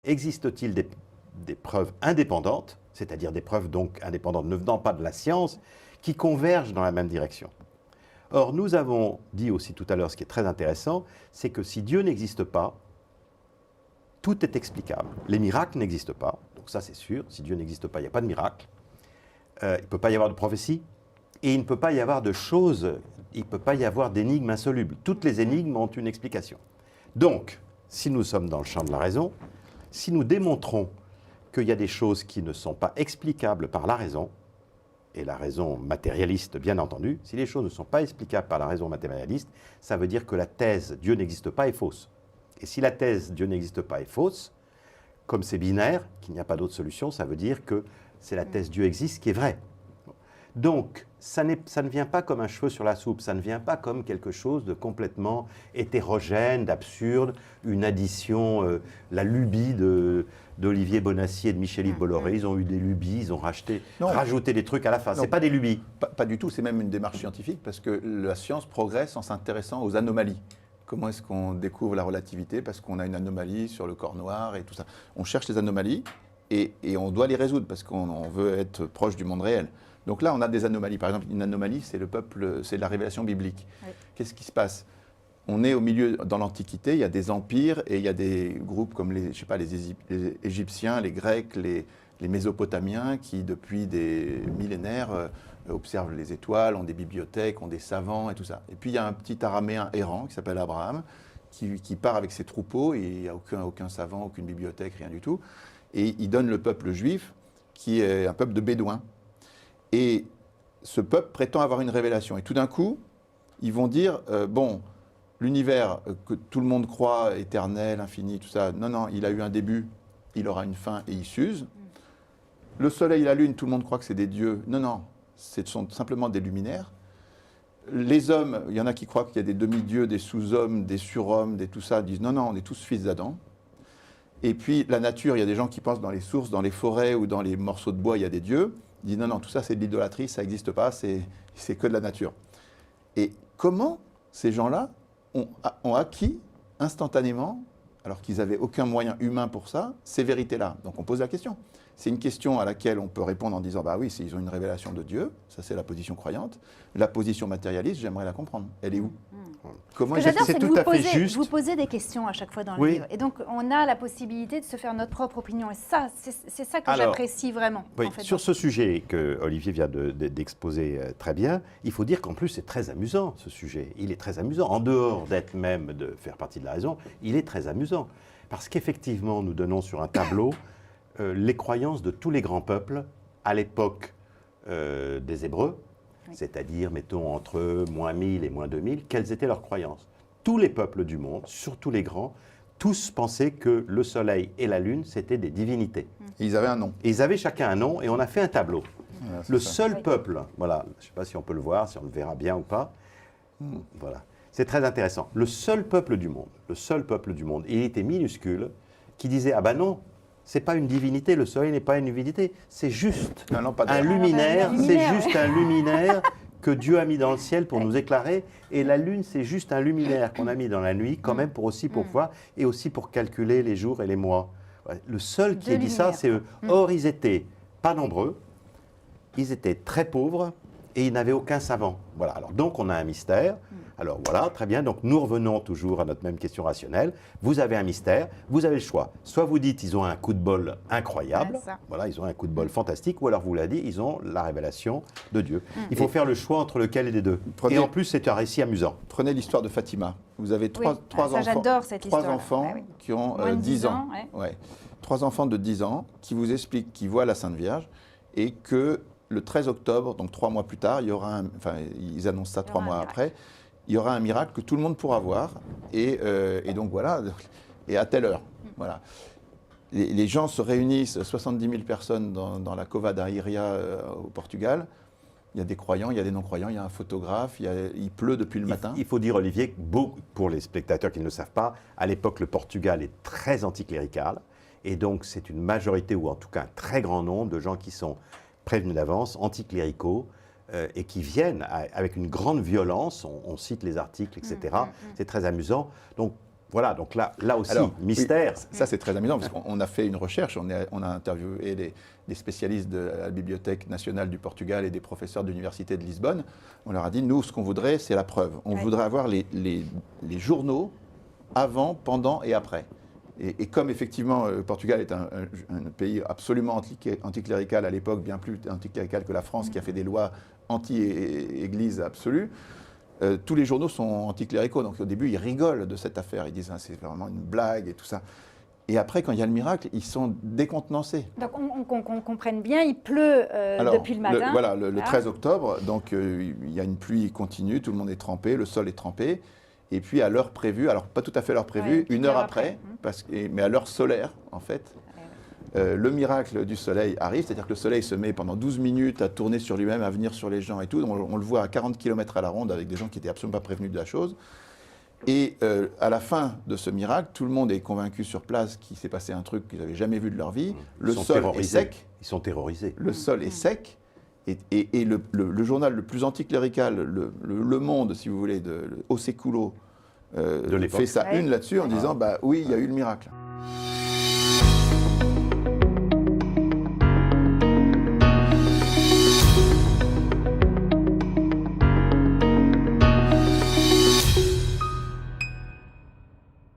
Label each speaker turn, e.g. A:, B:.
A: existe-t-il des preuves indépendantes, c'est-à-dire des preuves donc indépendantes ne venant pas de la science, qui convergent dans la même direction? Or, nous avons dit aussi tout à l'heure, ce qui est très intéressant, c'est que si Dieu n'existe pas, tout est explicable. Les miracles n'existent pas, donc ça c'est sûr, si Dieu n'existe pas, il n'y a pas de miracle. Il ne peut pas y avoir de prophétie, et il ne peut pas y avoir de choses, il ne peut pas y avoir d'énigmes insolubles. Toutes les énigmes ont une explication. Donc, si nous sommes dans le champ de la raison, si nous démontrons qu'il y a des choses qui ne sont pas explicables par la raison, et la raison matérialiste bien entendu, si les choses ne sont pas explicables par la raison matérialiste, ça veut dire que la thèse « Dieu n'existe pas » est fausse. Et si la thèse « Dieu n'existe pas » est fausse, comme c'est binaire, qu'il n'y a pas d'autre solution, ça veut dire que c'est la thèse « Dieu existe » qui est vraie. Donc, ça ne vient pas comme un cheveu sur la soupe, ça ne vient pas comme quelque chose de complètement hétérogène, d'absurde, une addition, la lubie d'Olivier Bonnassier et de Michel-Yves Bolloré. Ils ont eu des lubies, ils ont rajouté des trucs à la fin. Ce n'est pas des lubies.
B: Pas du tout, c'est même une démarche scientifique parce que la science progresse en s'intéressant aux anomalies. Comment est-ce qu'on découvre la relativité? Parce qu'on a une anomalie sur le corps noir et tout ça. On cherche les anomalies et on doit les résoudre parce qu'on veut être proche du monde réel. Donc là, on a des anomalies. Par exemple, une anomalie, c'est le peuple, c'est la révélation biblique. Oui. Qu'est-ce qui se passe? On est au milieu, dans l'Antiquité, il y a des empires et il y a des groupes comme les Égyptiens, les Grecs, les Mésopotamiens qui, depuis des millénaires, observent les étoiles, ont des bibliothèques, ont des savants et tout ça. Et puis, il y a un petit araméen errant qui s'appelle Abraham, qui part avec ses troupeaux, et il n'y a aucun savant, aucune bibliothèque, rien du tout. Et il donne le peuple juif, qui est un peuple de bédouins. Et ce peuple prétend avoir une révélation. Et tout d'un coup, ils vont dire, bon, l'univers que tout le monde croit, éternel, infini, tout ça, non, il a eu un début, il aura une fin et il s'use. Le soleil et la lune, tout le monde croit que c'est des dieux. Non, ce sont simplement des luminaires. Les hommes, il y en a qui croient qu'il y a des demi-dieux, des sous-hommes, des surhommes, des tout ça, disent non, on est tous fils d'Adam. Et puis la nature, il y a des gens qui pensent dans les sources, dans les forêts ou dans les morceaux de bois, il y a des dieux. Ils disent non, tout ça c'est de l'idolâtrie, ça n'existe pas, c'est que de la nature. Et comment ces gens-là ont acquis instantanément, alors qu'ils n'avaient aucun moyen humain pour ça, ces vérités-là? Donc on pose la question. C'est une question à laquelle on peut répondre en disant bah oui, ils ont une révélation de Dieu, ça c'est la position croyante. La position matérialiste, j'aimerais la comprendre. Elle est où?
C: Comment c'est tout à fait juste. Vous posez des questions à chaque fois dans le livre. Et donc, on a la possibilité de se faire notre propre opinion. Et ça, c'est ça que j'apprécie vraiment.
A: Oui,
C: en fait,
A: sur ce sujet que Olivier vient d'exposer très bien, il faut dire qu'en plus, c'est très amusant, ce sujet. Il est très amusant. En dehors d'être même de faire partie de la raison, il est très amusant. Parce qu'effectivement, nous donnons sur un tableau les croyances de tous les grands peuples à l'époque des Hébreux, c'est-à-dire, mettons, entre moins 1000 et moins 2000, quelles étaient leurs croyances. Tous les peuples du monde, surtout les grands, tous pensaient que le soleil et la lune, c'était des divinités.
B: Et ils avaient un nom.
A: Et ils avaient chacun un nom, et on a fait un tableau. Le seul peuple, voilà, je ne sais pas si on peut le voir, si on le verra bien ou pas, voilà, c'est très intéressant. Le seul peuple du monde, il était minuscule, qui disait, ah ben non, c'est pas une divinité, le soleil n'est pas une divinité, c'est juste un luminaire, que Dieu a mis dans le ciel pour nous éclairer, et la lune, c'est juste un luminaire qu'on a mis dans la nuit, quand même pour voir, et aussi pour calculer les jours et les mois. Le seul qui ait dit ça, c'est eux. Or, ils étaient pas nombreux, ils étaient très pauvres, et ils n'avaient aucun savant. Voilà. Alors, donc, on a un mystère. Alors voilà, très bien. Donc nous revenons toujours à notre même question rationnelle. Vous avez un mystère, vous avez le choix. Soit vous dites ils ont un coup de bol incroyable, voilà, ils ont un coup de bol fantastique, ou alors vous l'avez dit, ils ont la révélation de Dieu. Il faut faire le choix entre lequel des deux. Et en plus, c'est un récit amusant.
B: Prenez l'histoire de Fatima. Vous avez trois enfants qui ont 10 ans. Ouais. 3 enfants de 10 ans qui vous expliquent qu'ils voient la Sainte Vierge et que le 13 octobre, donc 3 mois plus tard, il y aura ils annoncent ça 3 mois après, il y aura un miracle que tout le monde pourra voir, et donc voilà, et à telle heure. Voilà. Les gens se réunissent, 70 000 personnes dans la Cova da Iria au Portugal. Il y a des croyants, il y a des non-croyants, il y a un photographe, il pleut depuis le matin.
A: Il faut dire, Olivier, pour les spectateurs qui ne le savent pas, à l'époque, le Portugal est très anticlérical, et donc c'est une majorité, ou en tout cas un très grand nombre de gens qui sont prévenus d'avance, anticléricaux, et qui viennent avec une grande violence, on cite les articles, etc. C'est très amusant. Donc, Voilà, donc là aussi, alors, mystère.
B: Oui, ça, c'est très amusant, parce qu'on a fait une recherche, on a interviewé des spécialistes de la Bibliothèque nationale du Portugal et des professeurs de l'Université de Lisbonne. On leur a dit, nous, ce qu'on voudrait, c'est la preuve. On voudrait avoir les journaux avant, pendant et après. Et comme effectivement, le Portugal est un pays absolument anticlérical à l'époque, bien plus anticlérical que la France, qui a fait des lois anti-Église absolue, tous les journaux sont anticléricaux. Donc au début, ils rigolent de cette affaire. Ils disent c'est vraiment une blague et tout ça. Et après, quand il y a le miracle, ils sont décontenancés.
C: Donc qu'on comprenne bien, il pleut depuis le matin.
B: Le 13 octobre, donc il y a une pluie continue, tout le monde est trempé, le sol est trempé. Et puis à l'heure prévue, alors pas tout à fait l'heure prévue, une heure après, mais à l'heure solaire en fait, le miracle du soleil arrive, c'est-à-dire que le soleil se met pendant 12 minutes à tourner sur lui-même, à venir sur les gens et tout. On le voit à 40 km à la ronde avec des gens qui n'étaient absolument pas prévenus de la chose. Et à la fin de ce miracle, tout le monde est convaincu sur place qu'il s'est passé un truc qu'ils n'avaient jamais vu de leur vie. Le sol est sec.
A: Ils sont terrorisés.
B: Le sol est sec. Et le journal le plus anticlérical, le Monde, si vous voulez, de Osséculo, fait sa une là-dessus en disant oui, il y a eu le miracle.